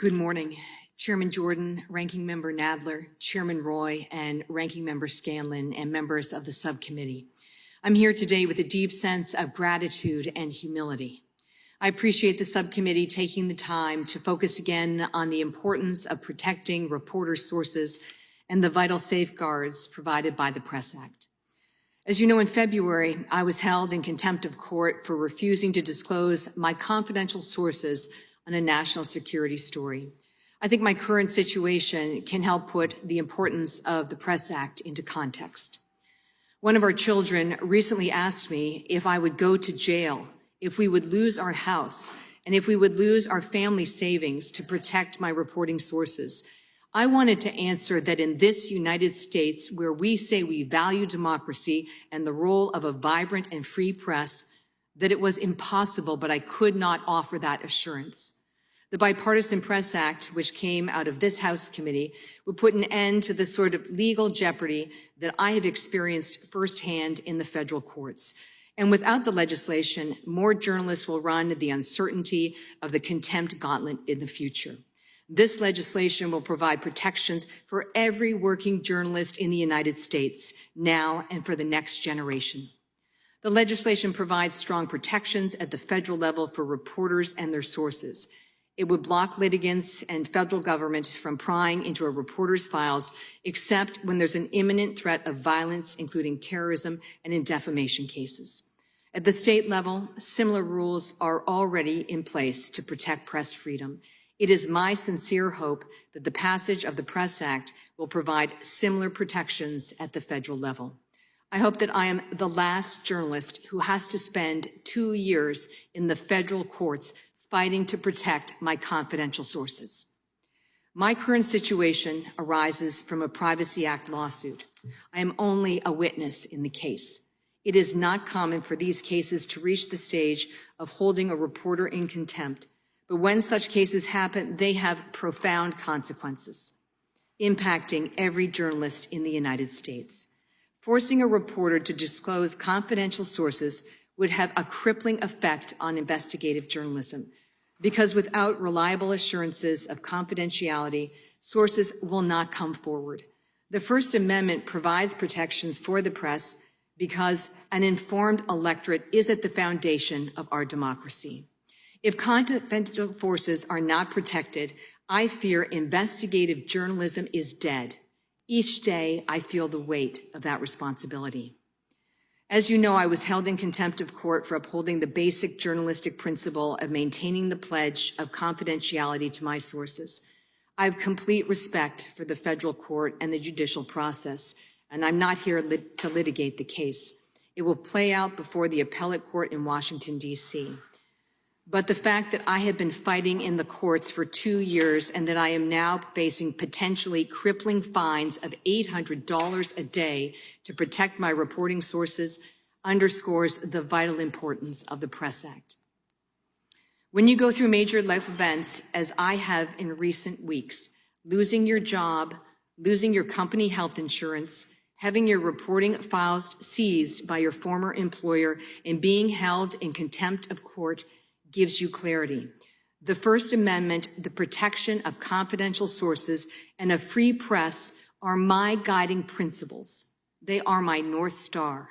Good morning, Chairman Jordan, Ranking Member Nadler, Chairman Roy, and Ranking Member Scanlon, and members of the subcommittee. I'm here today with a deep sense of gratitude and humility. I appreciate the subcommittee taking the time to focus again on the importance of protecting reporters' sources and the vital safeguards provided by the Press Act. As you know, in February, I was held in contempt of court for refusing to disclose my confidential sources on a national security story. I think my current situation can help put the importance of the Press Act into context. One of our children recently asked me if I would go to jail, if we would lose our house, and if we would lose our family savings to protect my reporting sources. I wanted to answer that in this United States, where we say we value democracy and the role of a vibrant and free press, that it was impossible, but I could not offer that assurance. The Bipartisan Press Act, which came out of this House committee, would put an end to the sort of legal jeopardy that I have experienced firsthand in the federal courts. And without the legislation, more journalists will run the uncertainty of the contempt gauntlet in the future. This legislation will provide protections for every working journalist in the United States, now and for the next generation. The legislation provides strong protections at the federal level for reporters and their sources. It would block litigants and federal government from prying into a reporter's files, except when there's an imminent threat of violence, including terrorism and in defamation cases. At the state level, similar rules are already in place to protect press freedom. It is my sincere hope that the passage of the Press Act will provide similar protections at the federal level. I hope that I am the last journalist who has to spend 2 years in the federal courts fighting to protect my confidential sources. My current situation arises from a Privacy Act lawsuit. I am only a witness in the case. It is not common for these cases to reach the stage of holding a reporter in contempt, but when such cases happen, they have profound consequences, impacting every journalist in the United States. Forcing a reporter to disclose confidential sources would have a crippling effect on investigative journalism, because without reliable assurances of confidentiality, sources will not come forward. The First Amendment provides protections for the press because an informed electorate is at the foundation of our democracy. If confidential sources are not protected, I fear investigative journalism is dead. Each day, I feel the weight of that responsibility. As you know, I was held in contempt of court for upholding the basic journalistic principle of maintaining the pledge of confidentiality to my sources. I have complete respect for the federal court and the judicial process, and I'm not here to litigate the case. It will play out before the appellate court in Washington, D.C. But the fact that I have been fighting in the courts for 2 years and that I am now facing potentially crippling fines of $800 a day to protect my reporting sources underscores the vital importance of the Press Act. When you go through major life events, as I have in recent weeks, losing your job, losing your company health insurance, having your reporting files seized by your former employer, and being held in contempt of court, gives you clarity. The First Amendment, the protection of confidential sources, and a free press are my guiding principles. They are my North Star.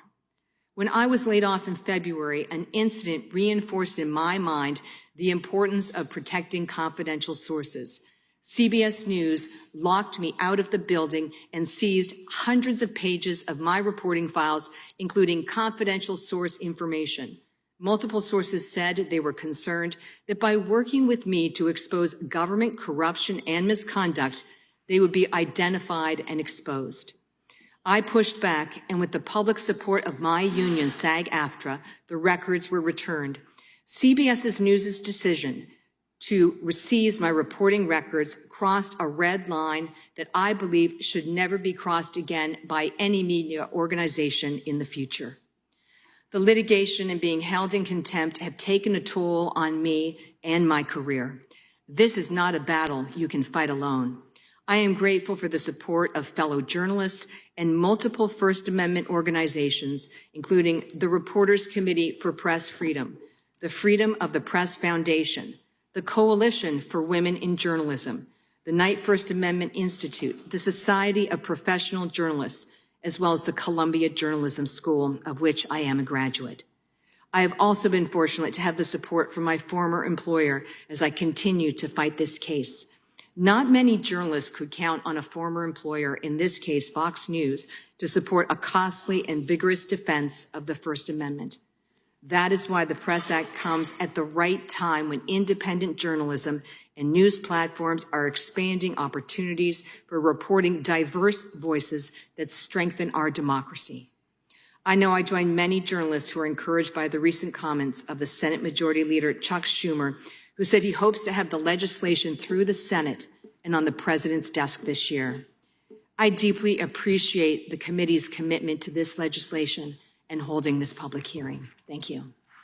When I was laid off in February, an incident reinforced in my mind the importance of protecting confidential sources. CBS News locked me out of the building and seized hundreds of pages of my reporting files, including confidential source information. Multiple sources said they were concerned that by working with me to expose government corruption and misconduct, they would be identified and exposed. I pushed back, and with the public support of my union, SAG-AFTRA, the records were returned. CBS News' decision to seize my reporting records crossed a red line that I believe should never be crossed again by any media organization in the future. The litigation and being held in contempt have taken a toll on me and my career. This is not a battle you can fight alone. I am grateful for the support of fellow journalists and multiple First Amendment organizations, including the Reporters Committee for Press Freedom, the Freedom of the Press Foundation, the Coalition for Women in Journalism, the Knight First Amendment Institute, the Society of Professional Journalists, as well as the Columbia Journalism School, of which I am a graduate. I have also been fortunate to have the support from my former employer as I continue to fight this case. Not many journalists could count on a former employer, in this case Fox News, to support a costly and vigorous defense of the First Amendment. That is why the Press Act comes at the right time when independent journalism and news platforms are expanding opportunities for reporting diverse voices that strengthen our democracy. I know I join many journalists who are encouraged by the recent comments of the Senate Majority Leader Chuck Schumer, who said he hopes to have the legislation through the Senate and on the President's desk this year. I deeply appreciate the committee's commitment to this legislation and holding this public hearing. Thank you.